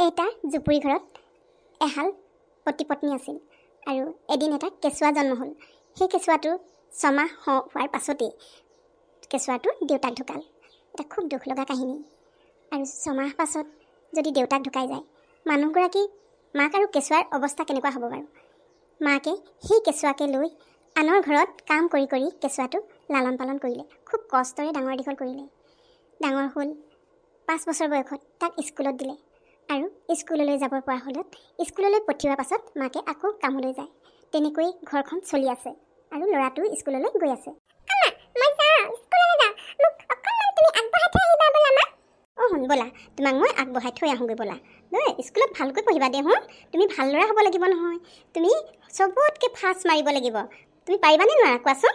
এটা জুপুৰি ঘৰত এহাল পতি পত্নী আছিল আৰু এদিন এটা কেঁচুৱা জন্ম হ'ল। সেই কেঁচুৱাটো 6 মাহ হোৱাৰ পাছতেই কেঁচুৱাটোৰ দেউতাক ঢুকাল। এটা খুব দুখ লগা কাহিনী। আৰু 6 মাহ পাছত যদি দেউতাক ঢুকাই যায়, মানুহগৰাকী মাক আৰু কেঁচুৱাৰ অৱস্থা কেনেকুৱা হ'ব বাৰু? মাকে সেই কেঁচুৱাকে লৈ আনৰ ঘৰত কাম কৰি কৰি কেঁচুৱাটো লালন পালন কৰিলে, খুব কষ্টৰে ডাঙৰ দীঘল কৰিলে। ডাঙৰ হ'ল, 5 বছৰ বয়সত তাক স্কুলত দিলে আৰু স্কুললৈ যাব পৰা হ'লত স্কুললৈ পঠিওৱাৰ পাছত মাকে আকৌ কামলৈ যায়। তেনেকৈ ঘৰখন চলি আছে আৰু ল'ৰাটো স্কুললৈ গৈ আছে। শুন ব'লা, তোমাক মই আগবঢ়াই থৈ আহোঁগৈ ব'লা। নহয়, স্কুলত ভালকৈ পঢ়িবা দে শুন। তুমি ভাল ল'ৰা হ'ব লাগিব নহয়। তুমি চবতকৈ ফাৰ্ষ্ট মাৰিব লাগিব। তুমি পাৰিবানে নোৱাৰা কোৱাচোন?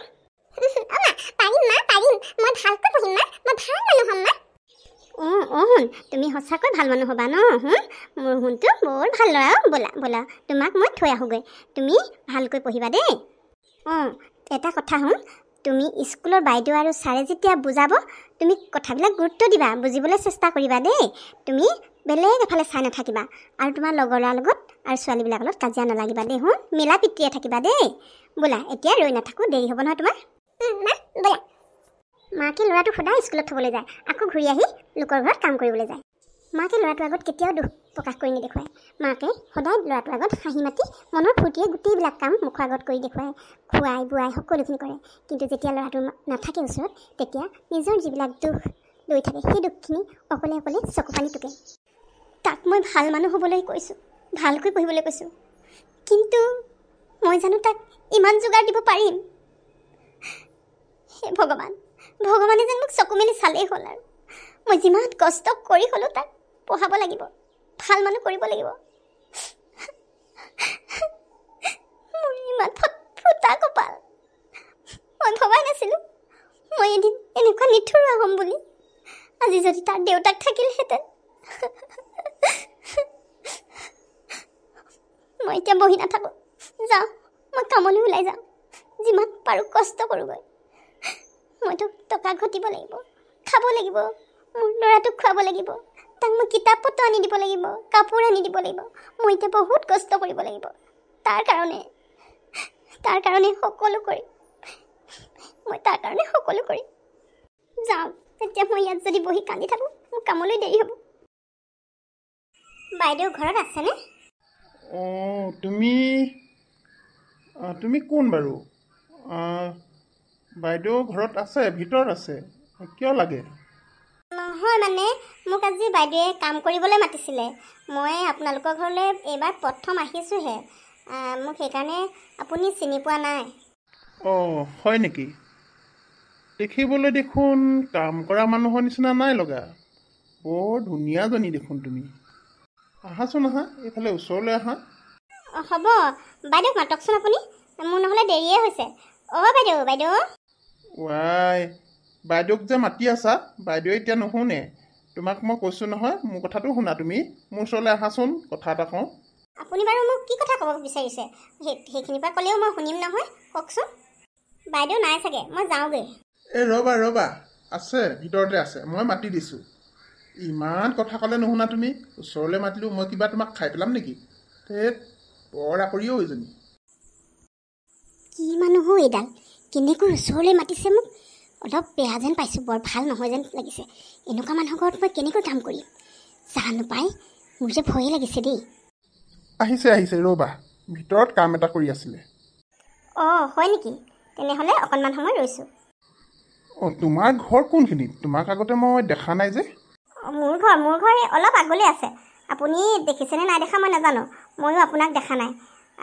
পাৰিম মা, পাৰিম। মই ভালকৈ পঢ়িম মা, মই ভাল মানুহ হ'ম মা। শুন, তুমি সঁচাকৈ ভাল মানুহ হ'বা ন? মোৰ শুনটো বৰ ভাল ল'ৰা। ব'লা ব'লা, তোমাক মই থৈ আহোঁগৈ। তুমি ভালকৈ পঢ়িবা দেই। এটা কথা শুন, তুমি স্কুলৰ বাইদেউ আৰু ছাৰে যেতিয়া বুজাব, তুমি কথাবিলাক গুৰুত্ব দিবা, বুজিবলৈ চেষ্টা কৰিবা দেই। তুমি বেলেগ এফালে চাই নাথাকিবা আৰু তোমাৰ লগৰ ল'ৰাৰ লগত আৰু ছোৱালীবিলাকৰ লগত কাজিয়া নালাগিবা দেই শুন। মিলা প্ৰীতিৰে থাকিবা দেই। ব'লা, এতিয়া ৰৈ নাথাকোঁ, দেৰি হ'ব নহয় তোমাৰ। ব'লা। মাকে ল'ৰাটো সদায় স্কুলত থ'বলৈ যায়, আকৌ ঘূৰি আহি লোকৰ ঘৰত কাম কৰিবলৈ যায়। মাকে ল'ৰাটোৰ আগত কেতিয়াও দুখ প্ৰকাশ কৰি নেদেখুৱায়। মাকে সদায় ল'ৰাটোৰ আগত হাঁহি মাতি মনৰ ফূৰ্তিৰে গোটেইবিলাক কাম মুখৰ আগত কৰি দেখুৱায়, খুৱাই বোৱাই সকলোখিনি কৰে। কিন্তু যেতিয়া ল'ৰাটো নাথাকে ওচৰত, তেতিয়া নিজৰ যিবিলাক দুখ লৈ থাকে, সেই দুখখিনি অকলে অকলে চকু পানী টুকে। তাক মই ভাল মানুহ হ'বলৈ কৈছোঁ, ভালকৈ পঢ়িবলৈ কৈছোঁ, কিন্তু মই জানো তাক ইমান যোগাৰ দিব পাৰিম? হে ভগৱান, ভগৱানে যেন মোক চকু মেলি চালেই হ'ল আৰু। মই যিমান কষ্ট কৰি হ'লেও তাক পঢ়াব লাগিব, ভাল মানুহ কৰিব লাগিব। মোৰ ইমান ফুটা কপাল। মই ভবাই নাছিলোঁ মই এদিন এনেকুৱা নিঠুৰা হ'ম বুলি। আজি যদি তাৰ দেউতাক থাকিলহেঁতেন। মই এতিয়া বহি নাথাকোঁ, যাওঁ, মই কামলৈ ওলাই যাওঁ। যিমান পাৰোঁ কষ্ট কৰোঁগৈ। মইতো টকা ঘটিব লাগিব, খাব লাগিব, মোৰ ল'ৰাটোক খুৱাব লাগিব, তাক মই কিতাপ পত্ৰ আনি দিব লাগিব, কাপোৰ আনি দিব লাগিব। মই এতিয়া বহুত কষ্ট কৰিব লাগিব তাৰ কাৰণে সকলো কৰিম। মই তাৰ কাৰণে সকলো কৰিম। যাওঁ, তেতিয়া মই ইয়াত যদি বহি কান্দি থাকোঁ, মোৰ কামলৈ দেৰি হ'ব। বাইদেউ ঘৰত আছেনে? তুমি কোন বাৰু? বাইদেউ ঘৰত আছে, ভিতৰত আছে। কিয় লাগে? নহয় মানে, মোক আজি বাইদেৱে কাম কৰিবলৈ মাতিছিলে। মই আপোনালোকৰ ঘৰলৈ এইবাৰ প্ৰথম আহিছোঁহে। মোক সেইকাৰণে আপুনি চিনি পোৱা নাই। হয় নেকি? দেখিবলৈ দেখোন কাম কৰা মানুহৰ নিচিনা নাই লগা। বৰ ধুনীয়াজনী দেখোন তুমি। আহাচোন, আহা, এইফালে ওচৰলৈ আহা। হ'ব, বাইদেউক মাতকচোন আপুনি, মোৰ নহ'লে দেৰিয়ে হৈছে। বাইদেউ। বাইদেউক যে মাতি আছা, বাইদেৱে এতিয়া নুশুনে। তোমাক মই কৈছোঁ নহয়, মোৰ কথাটো শুনা তুমি। মোৰ ওচৰলৈ আহাচোন, কথা এটা কওঁ। আপুনি বাৰু মোক কি কথা ক'ব বিচাৰিছে? সেইখিনিৰ পৰা ক'লেও মই শুনিম নহয়, কওকচোন। বাইদেউ নাই চাগে, মই যাওঁগৈ। ৰ'বা, আছে, ভিতৰতে আছে, মই মাতি দিছোঁ। ইমান কথা ক'লে নুশুনা তুমি। ওচৰলৈ মাতিলোঁ, মই কিবা তোমাক খাই পেলাম নেকি? বৰ আকৰিও এইজনী। কি মানুহ এইডাল, কেনেকৈ ওচৰলৈ মাতিছে মোক? অলপ বেয়া যেন পাইছোঁ, বৰ ভাল নহয় যেন লাগিছে। এনেকুৱা মানুহৰ ঘৰত মই কেনেকৈ কাম কৰিম? জানো পাই, মোৰ যে ভয়ে লাগিছে দেই। আহিছে, ৰ'বা, ভিতৰত কাম এটা কৰি আছিলে। হয় নেকি? তেনেহ'লে অকণমান সময় ৰৈছোঁ। তোমাৰ ঘৰ কোনখিনিত? তোমাক আগতে মই দেখা নাই যে। মোৰ ঘৰ অলপ আগলৈ আছে। আপুনি দেখিছেনে নাই দেখা মই নাজানো। ময়ো আপোনাক দেখা নাই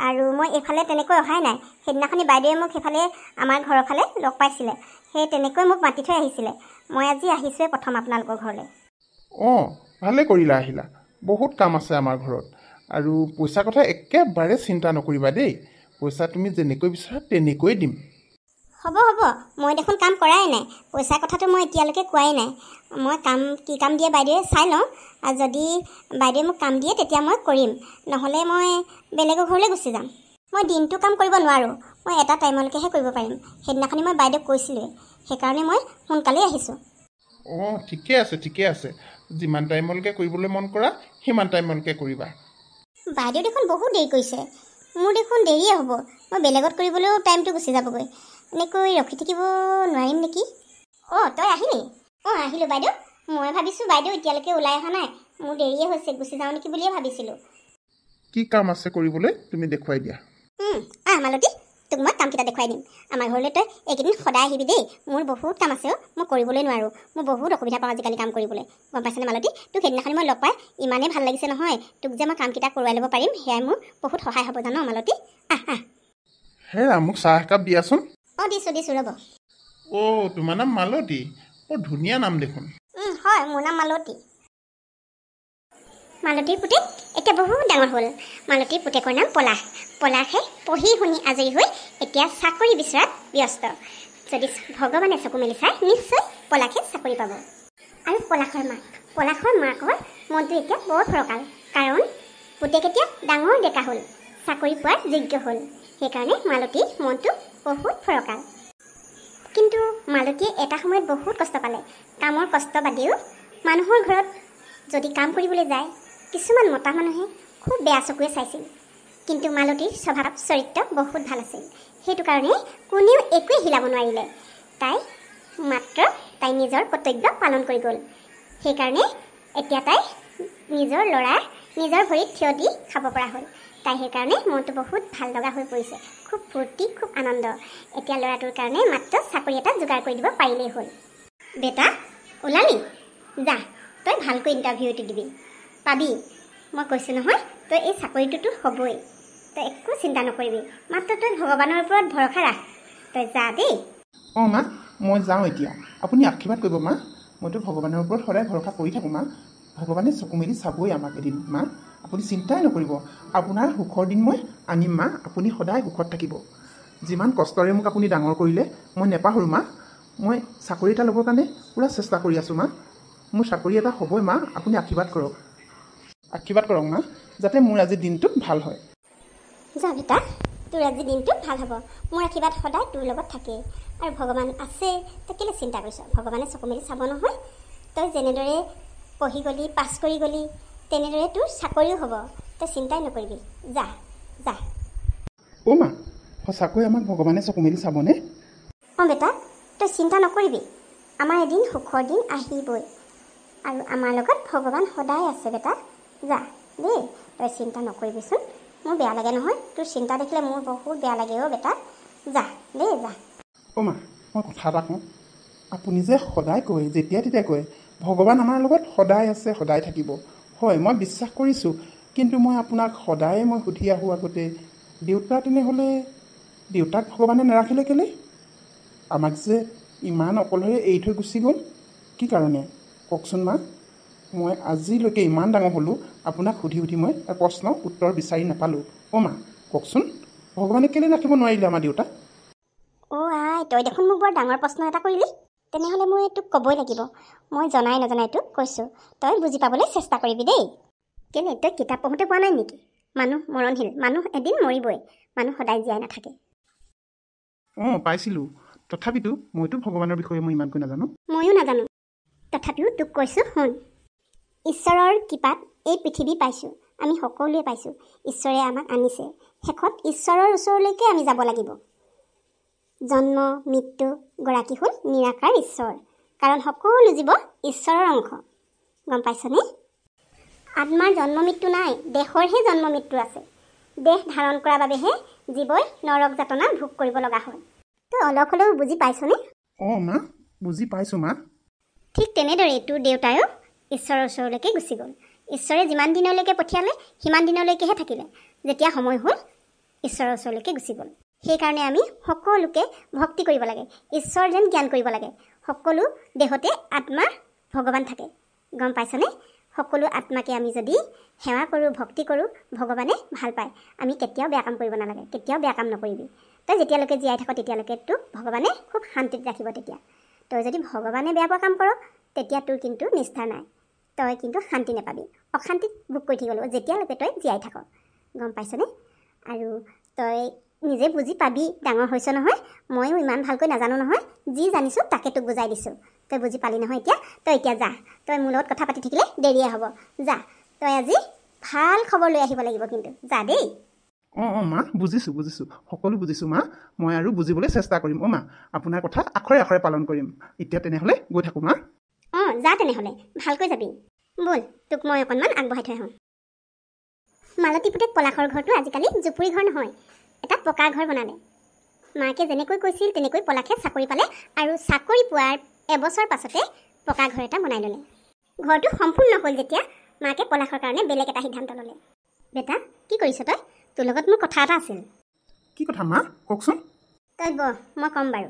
আৰু মই এইফালে তেনেকৈ অহাই নাই। সেইদিনাখনি বাইদেৱে মোক সেইফালে আমাৰ ঘৰৰ ফালে লগ পাইছিলে, সেই তেনেকৈ মোক মাতি থৈ আহিছিলে। মই আজি আহিছোঁৱে প্ৰথম আপোনালোকৰ ঘৰলৈ। ভালে কৰিলা আহিলা। বহুত কাম আছে আমাৰ ঘৰত আৰু পইচাৰ কথা একেবাৰে চিন্তা নকৰিবা দেই। পইচা তুমি যেনেকৈ বিচাৰা তেনেকৈ দিম। হ'ব, মই দেখোন কাম কৰাই নাই। পইচাৰ কথাটো মই এতিয়ালৈকে কোৱাই নাই। মই কি কাম দিয়ে বাইদেৱে চাই লওঁ, আৰু যদি বাইদেৱে মোক কাম দিয়ে তেতিয়া মই কৰিম, নহ'লে মই বেলেগৰ ঘৰলৈ গুচি যাম। মই দিনটো কাম কৰিব নোৱাৰোঁ, মই এটা টাইমলৈকেহে কৰিব পাৰিম। সেইদিনাখনি মই বাইদেউক কৈছিলোঁৱে, সেইকাৰণে মই সোনকালেই আহিছোঁ। ঠিকে আছে। যিমান টাইমলৈকে কৰিবলৈ মন কৰা সিমান টাইমলৈকে কৰিবা। বাইদেউ দেখোন বহুত দেৰি কৰিছে, মোৰ দেখোন দেৰিয়ে হ'ব। মই বেলেগত কৰিবলৈও টাইমটো গুচি যাবগৈ। এনেকৈ ৰখি থাকিব নোৱাৰিম নেকি? অঁ তই আহিলি? অঁ আহিলোঁ বাইদেউ। মই ভাবিছোঁ বাইদেউ এতিয়ালৈকে ওলাই অহা নাই, মোৰ দেৰিয়ে হৈছে, গুচি যাওঁ নেকি বুলিয়ে ভাবিছিলোঁ। কি কাম আছে কৰিবলৈ তুমি দেখুৱাই দিয়া। মালতী, তোক মই কামকেইটা দেখুৱাই দিম। আমাৰ ঘৰলৈ তই এইকেইদিন সদায় আহিবি দেই। মোৰ বহুত কাম আছে মই কৰিবলৈ নোৱাৰোঁ। মোৰ বহুত অসুবিধা পাওঁ আজিকালি কাম কৰিবলৈ, গম পাইছেনে মালতী? তোক সেইদিনাখনি মই লগ পাই ইমানেই ভাল লাগিছে নহয়। তোক যে মই কামকেইটা কৰোৱাই ল'ব পাৰিম সেয়াই মোৰ বহুত সহায় হ'ব জানো মালতী। হেৰা, মোক চাহ একাপ দিয়াচোন। অঁ দিছোঁ ৰ'ব। অ' তোমাৰ নাম মালতী? বৰ ধুনীয়া নাম দেখোন। হয়, মোৰ নাম মালতী। মালতীৰ পুতেক এতিয়া বহুত ডাঙৰ হ'ল। মালতীৰ পুতেকৰ নাম পলাশ। পলাশে পঢ়ি শুনি আজৰি হৈ এতিয়া চাকৰি বিচৰাত ব্যস্ত। যদি ভগৱানে চকু মেলি চাই নিশ্চয় পলাশে চাকৰি পাব। আৰু পলাশৰ মাকৰ মনটো এতিয়া বৰ ফৰকাল, কাৰণ পুতেক এতিয়া ডাঙৰ ডেকা হ'ল, চাকৰি পোৱাৰ যোগ্য হ'ল। সেইকাৰণে মালতীৰ মনটো বহুত ফৰকাল। কিন্তু মালতীয়ে এটা সময়ত বহুত কষ্ট পালে। কামৰ কষ্ট বাদেও মানুহৰ ঘৰত যদি কাম কৰিবলৈ যায় কিছুমান মতা মানুহে খুব বেয়া চকুৱে চাইছিল। কিন্তু মালতীৰ স্বভাৱ চৰিত্ৰ বহুত ভাল আছিল। সেইটো কাৰণে কোনেও একোৱে হিলাব নোৱাৰিলে। তাই নিজৰ কৰ্তব্য পালন কৰি গ'ল। সেইকাৰণে এতিয়া তাই নিজৰ ল'ৰা নিজৰ ভৰিত থিয় দি খাব পৰা হ'ল। তাই সেইকাৰণে মনটো বহুত ভাল লগা হৈ পৰিছে, খুব ফূৰ্তি, খুব আনন্দ। এতিয়া ল'ৰাটোৰ কাৰণে মাত্ৰ চাকৰি এটা যোগাৰ কৰি দিব পাৰিলেই হ'ল। বেটা ওলালি? যা, তই ভালকৈ ইণ্টাৰভিউটো দিবি, পাবি। মই কৈছোঁ নহয়, তই এই চাকৰিটোতো হ'বই। তই একো চিন্তা নকৰিবি, মাত্ৰ তই ভগৱানৰ ওপৰত ভৰসা ৰাখ। তই যা দেই। অঁ মা, মই যাওঁ এতিয়া। আপুনি আশীৰ্বাদ কৰিব মা। মইতো ভগৱানৰ ওপৰত সদায় ভৰসা কৰি থাকোঁ মা। ভগৱানে চকু মেলি চাবই আমাক এদিন মা। আপুনি চিন্তাই নকৰিব, আপোনাৰ সুখৰ দিন মই আনিম মা। আপুনি সদায় সুখত থাকিব। যিমান কষ্টৰে মোক আপুনি ডাঙৰ কৰিলে মই নেপাহৰোঁ মা। মই চাকৰি এটা ল'বৰ কাৰণে পূৰা চেষ্টা কৰি আছোঁ মা। মোৰ চাকৰি এটা হ'বই মা। আপুনি আশীৰ্বাদ কৰক মা, যাতে মোৰ আজিৰ দিনটো ভাল হয়। যা বেটা, তোৰ আজি দিনটো ভাল হ'ব। মোৰ আশীৰ্বাদ সদায় তোৰ লগত থাকেই। আৰু ভগৱান আছে, তই কেলৈ চিন্তা কৰিছ? ভগৱানে চকু মেলি চাব নহয়। তই যেনেদৰে পঢ়ি গ'লি, পাছ কৰি গ'লি, তেনেদৰে তোৰ চাকৰিও হ'ব। তই চিন্তাই নকৰিবি, যা। অ' মা, সঁচাকৈ আমাক ভগৱানে চকু মেলি চাবনে? অঁ বেটা, তই চিন্তা নকৰিবি। আমাৰ এদিন সুখৰ দিন আহিবই, আৰু আমাৰ লগত ভগৱান সদায় আছে বেটা। যা দেই, তই চিন্তা নকৰিবিচোন। মোৰ বেয়া লাগে নহয়, তোৰ চিন্তা দেখিলে মোৰ বহুত বেয়া লাগে অ' বেটা। যা দেই, যা। অ' মা, মই কথা এটা কওঁ। আপুনি যে সদায় কয়, যেতিয়া তেতিয়া কয় ভগৱান আমাৰ লগত সদায় আছে, সদায় থাকিব। হয়, মই বিশ্বাস কৰিছোঁ। কিন্তু মই আপোনাক সদায় সুধি আহোঁ আগতে, দেউতাক ভগৱানে নাৰাখিলে কেলৈ? আমাক যে ইমান অকলশৰে এৰি থৈ গুচি গ'ল, কি কাৰণে কওকচোন মা? মই আজিলৈকে ইমান ডাঙৰ হ'লোঁ, আপোনাক সুধি মই প্ৰশ্নৰ উত্তৰ বিচাৰি নাপালোঁ। অ' মা কওকচোন, ভগৱানে কেলৈ ৰাখিব নোৱাৰিলে আমাৰ দেউতাক? অ' তই দেখোন মোক বৰ ডাঙৰ প্ৰশ্ন এটা কৰিলি। তেনেহ'লে মই তোক ক'বই লাগিব। মই জনাই তোক কৈছোঁ, তই বুজি পাবলৈ চেষ্টা কৰিবি দেই। কেলৈ, তই কিতাপ পঢ়োঁতে পোৱা নাই নেকি? মানুহ মৰণশীল, মানুহ এদিন মৰিবই, মানুহ সদায় জীয়াই নাথাকে। অঁ পাইছিলোঁ, তথাপিতো মইতো ভগৱানৰ বিষয়ে মই ইমানকৈ নাজানো। ময়ো নাজানো, তথাপিও তোক কৈছোঁ শুন। ঈশ্বৰৰ কৃপাত এই পৃথিৱী পাইছোঁ, আমি সকলোৱে পাইছোঁ। ঈশ্বৰে আমাক আনিছে, শেষত ঈশ্বৰৰ ওচৰলৈকে আমি যাব লাগিব। জন্ম মৃত্যু গৰাকী হ'ল নিৰাকাৰ ঈশ্বৰ, কাৰণ সকলো জীৱ ঈশ্বৰৰ অংশ, গম পাইছনে? আত্মাৰ জন্ম মৃত্যু নাই, দেহৰহে জন্ম মৃত্যু আছে। দেহ ধাৰণ কৰাৰ বাবেহে জীৱই নৰক যাতনা ভোগ কৰিব লগা হয়। তই অলপ হ'লেও বুজি পাইছনে? অঁ মা, বুজি পাইছোঁ মা। ঠিক তেনেদৰেই তোৰ দেউতায়ো ঈশ্বৰৰ ওচৰলৈকে গুচি গ'ল। ঈশ্বৰে যিমান দিনলৈকে পঠিয়ালে সিমান দিনলৈকেহে থাকিলে। যেতিয়া সময় হ'ল ঈশ্বৰৰ ওচৰলৈকে গুচি গ'ল। সেইকাৰণে আমি সকলোকে ভক্তি কৰিব লাগে, ঈশ্বৰ যেন জ্ঞান কৰিব লাগে। সকলো দেহতে আত্মা ভগৱান থাকে, গম পাইছনে? সকলো আত্মাকে আমি যদি সেৱা কৰোঁ, ভক্তি কৰোঁ, ভগৱানে ভাল পায়। আমি কেতিয়াও বেয়া কাম কৰিব নালাগে, কেতিয়াও বেয়া কাম নকৰিবি। তই যেতিয়ালৈকে জীয়াই থাক তেতিয়ালৈকে তোক ভগৱানে খুব শান্তিত ৰাখিব। তেতিয়া তই যদি ভগৱানে বেয়া পোৱা কাম কৰ, তেতিয়া তোৰ কিন্তু নিষ্ঠা নাই, তই কিন্তু শান্তি নাপাবি, অশান্তিত ভোগ কৰি থাকিব লাগিব যেতিয়ালৈকে তই জীয়াই থাক, গম পাইছনে? আৰু তই নিজে বুজি পাবি, ডাঙৰ হৈছ নহয়। ময়ো ইমান ভালকৈ নাজানো নহয়, যি জানিছোঁ তাকে তোক বুজাই দিছোঁ। তই বুজি পালি নহয় এতিয়া তই এতিয়া যা তই মোৰ লগত কথা পাতি থাকিলে দেৰিয়ে হ'ব যা তই আজি ভাল খবৰ লৈ আহিব লাগিব কিন্তু যা দেই অঁ মা বুজিছোঁ সকলো বুজিছোঁ মা মই আৰু বুজিবলৈ চেষ্টা কৰিম মা আপোনাৰ কথা আখৰে আখৰে পালন কৰিম এতিয়া তেনেহ'লে গৈ থাকোঁ মা অঁ যা তেনেহ'লে ভালকৈ যাবি ব'ল তোক মই অকণমান আগবঢ়াই থৈ আহোঁ মালতী পুতেক পলাশৰ ঘৰটো আজিকালি জুপুৰি ঘৰ নহয় এটা পকা ঘৰ বনালে মাকে যেনেকৈ কৈছিল তেনেকৈ পলাশে চাকৰি পালে আৰু চাকৰি পোৱাৰ এবছৰ পাছতে পকা ঘৰ এটা বনাই ল'লে ঘৰটো সম্পূৰ্ণ হ'ল যেতিয়া মাকে পলাশৰ কাৰণে বেলেগ এটা সিদ্ধান্ত ল'লে বেটা কি কৰিছ তই তোৰ লগত মোৰ কথা এটা আছিল কি কথা মা কওকচোন তই বহ মই ক'ম বাৰু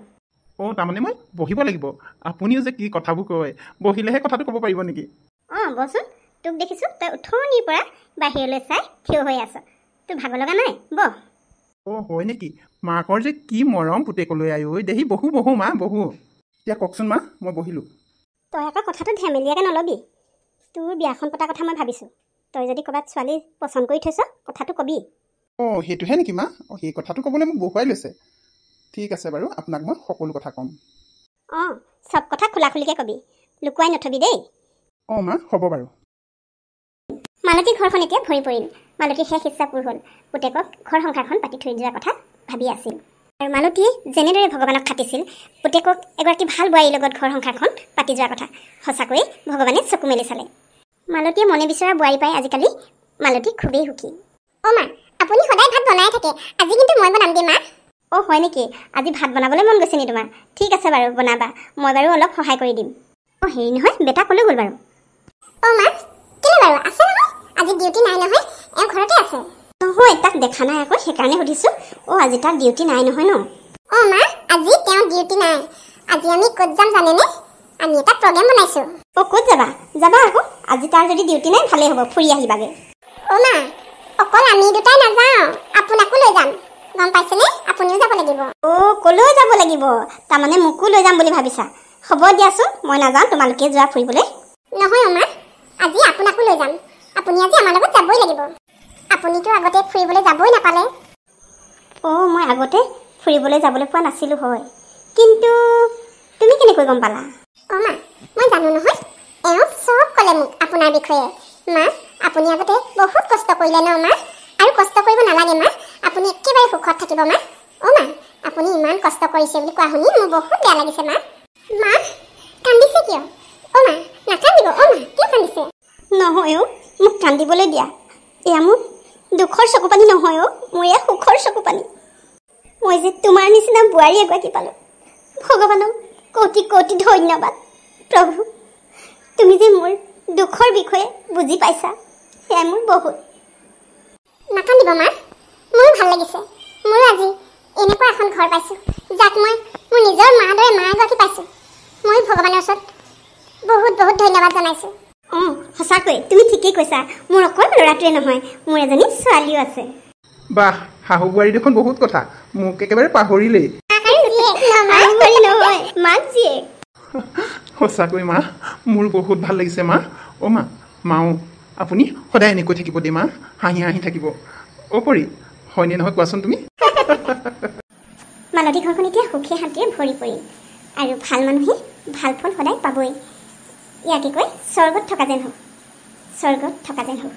অঁ তাৰমানে মই বহিব লাগিব আপুনিও যে কি কথাবোৰ কয় বহিলেহে কথাটো ক'ব পাৰিব নেকি অঁ বচোন তোক দেখিছোঁ তই উঠনিৰ পৰা বাহিৰলৈ চাই থিয় হৈ আছ তোৰ ভাগৰ লগা নাই বহ অঁ হয় নেকি মাকৰ যে কি মৰম পুতেকলৈ আই ঐ দেহি বহো মা বহো এতিয়া কওকচোন মা মই বহিলোঁ তই আকৌ কথাটো ধেমেলীয়াকৈ নল'বি তোৰ বিয়াখন পতা কথা মই ভাবিছোঁ তই যদি ক'ৰবাত ছোৱালী পচন্দ কৰি থৈছ কথাটো ক'বি অঁ সেইটোহে নেকি মা অঁ সেই কথাটো ক'বলৈ মোক বহুৱাই লৈছে ঠিক আছে বাৰু আপোনাক মই সকলো কথা ক'ম অঁ চব কথা খোলা খুলিকৈ ক'বি লুকুৱাই নথবি দেই অঁ মা হ'ব বাৰু মালতী ঘৰখন এতিয়া ভৰি পৰিল মালতীৰ শেষ ইচ্ছা পূৰ হ'ল পুতেকক ঘৰ সংসাৰখন পাতি থৈ যোৱাৰ কথা ভাবি আছিল আৰু মালতীয়ে যেনেদৰে ভগৱানক খাটিছিল পুতেকক এগৰাকী ভাল বোৱাৰীৰ লগত ঘৰ সংসাৰখন পাতি যোৱাৰ কথা সঁচাকৈয়ে ভগৱানে চকু মেলি চালে মালতীয়ে মনে বিচৰা বোৱাৰী পাই আজিকালি মালতী খুবেই সুখী অ' মা আপুনি সদায় ভাত বনাই থাকে আজি কিন্তু মই বনাম দেই মা অ' হয় নেকি আজি ভাত বনাবলৈ মন গৈছে নি তোমাৰ ঠিক আছে বাৰু বনাবা মই বাৰু অলপ সহায় কৰি দিম অ' হেৰি নহয় বেটা ক'লৈ গ'ল বাৰু অ' মা কেলৈ বাৰু আছে নহয় আজি ডিউটি নাই নহয় এওঁ ঘৰতে আছে নহয় তাক দেখা নাই আকৌ সেইকাৰণে সুধিছোঁ অ' আজি তাৰ ডিউটি নাই নহয় ন অ' মা আজি তেওঁ ডিউটি নাই আজি আমি ক'ত যাম জানেনে আমি এটা প্ৰগ্ৰেম বনাইছোঁ অ' ক'ত যাবা আকৌ আজি তাৰ যদি ডিউটি নাই ভালেই হ'ব ফুৰি আহিবাগৈ অ' মা অকল আমি দুটাই নাযাওঁ আপোনাকো লৈ যাম গম পাইছেনে আপুনিও যাব লাগিব অ' ক'লৈ যাব লাগিব তাৰমানে মোকো লৈ যাম বুলি ভাবিছা হ'ব দিয়াচোন মই নাযাওঁ তোমালোকে যোৱা ফুৰিবলৈ নহয় অ' মা আজি আপোনাকো লৈ যাম আপুনি আজি আমাৰ লগত যাবই লাগিব আপুনিতো আগতে ফুৰিবলৈ যাবই নাপালে অ' মই আগতে ফুৰিবলৈ যাবলৈ পোৱা নাছিলোঁ হয় কিন্তু তুমি কেনেকৈ গম পালা অ' মা মই জানো নহয় এওঁ চব ক'লে মোক আপোনাৰ বিষয়ে মা আপুনি আগতে বহুত কষ্ট কৰিলে ন মা আৰু কষ্ট কৰিব নালাগে মা আপুনি একেবাৰে সুখত থাকিব মা অ' মা আপুনি ইমান কষ্ট কৰিছে বুলি কোৱা শুনি মোৰ বহুত বেয়া লাগিছে মা মা কান্দিছে কিয় অ' মা নাকান্দিব অ' মা কিয় কান্দিছে নহয় অ' মোক কান্দিবলৈ দিয়া এয়া মোৰ দুখৰ চকু পানী নহয় অ' মোৰ এয়া সুখৰ চকু পানী মই যে তোমাৰ নিচিনা বোৱাৰী এগৰাকী পালোঁ ভগৱানক কোটি কোটি ধন্যবাদ প্ৰভু তুমি যে মোৰ দুখৰ বিষয়ে বুজি পাইছা সেয়া মোৰ বহুত নাকান্দিব মা মোৰো ভাল লাগিছে মোৰো আজি এনেকুৱা এখন ঘৰ পাইছোঁ যাক মই মোৰ নিজৰ মা দৰে মা এগৰাকী পাইছোঁ মই ভগৱানৰ ওচৰত বহুত বহুত ধন্যবাদ জনাইছোঁ অঁ সঁচাকৈ তুমি ঠিকেই কৈছা মোৰ অকল ল'ৰাটোৱে নহয় মোৰ এজনী ছোৱালীও আছে বাহ শাহু বোৱাৰী দেখোন বহুত কথা মোক একেবাৰে পাহৰিলেই নহয় মাক জীয়েক সঁচাকৈ মা মোৰ বহুত ভাল লাগিছে মা অ' মাও আপুনি সদায় এনেকৈ থাকিব দেই মা হাঁহি হাঁহি থাকিব অ' পৰি হয়নে নহয় কোৱাচোন তুমি মালতী ঘৰখন এতিয়া সুখে শান্তিৰে ভৰি পৰিল আৰু ভাল মানুহে ভাল ফল সদায় পাবই ইয়াকে কৈ স্বৰ্গত থকা যেন হওক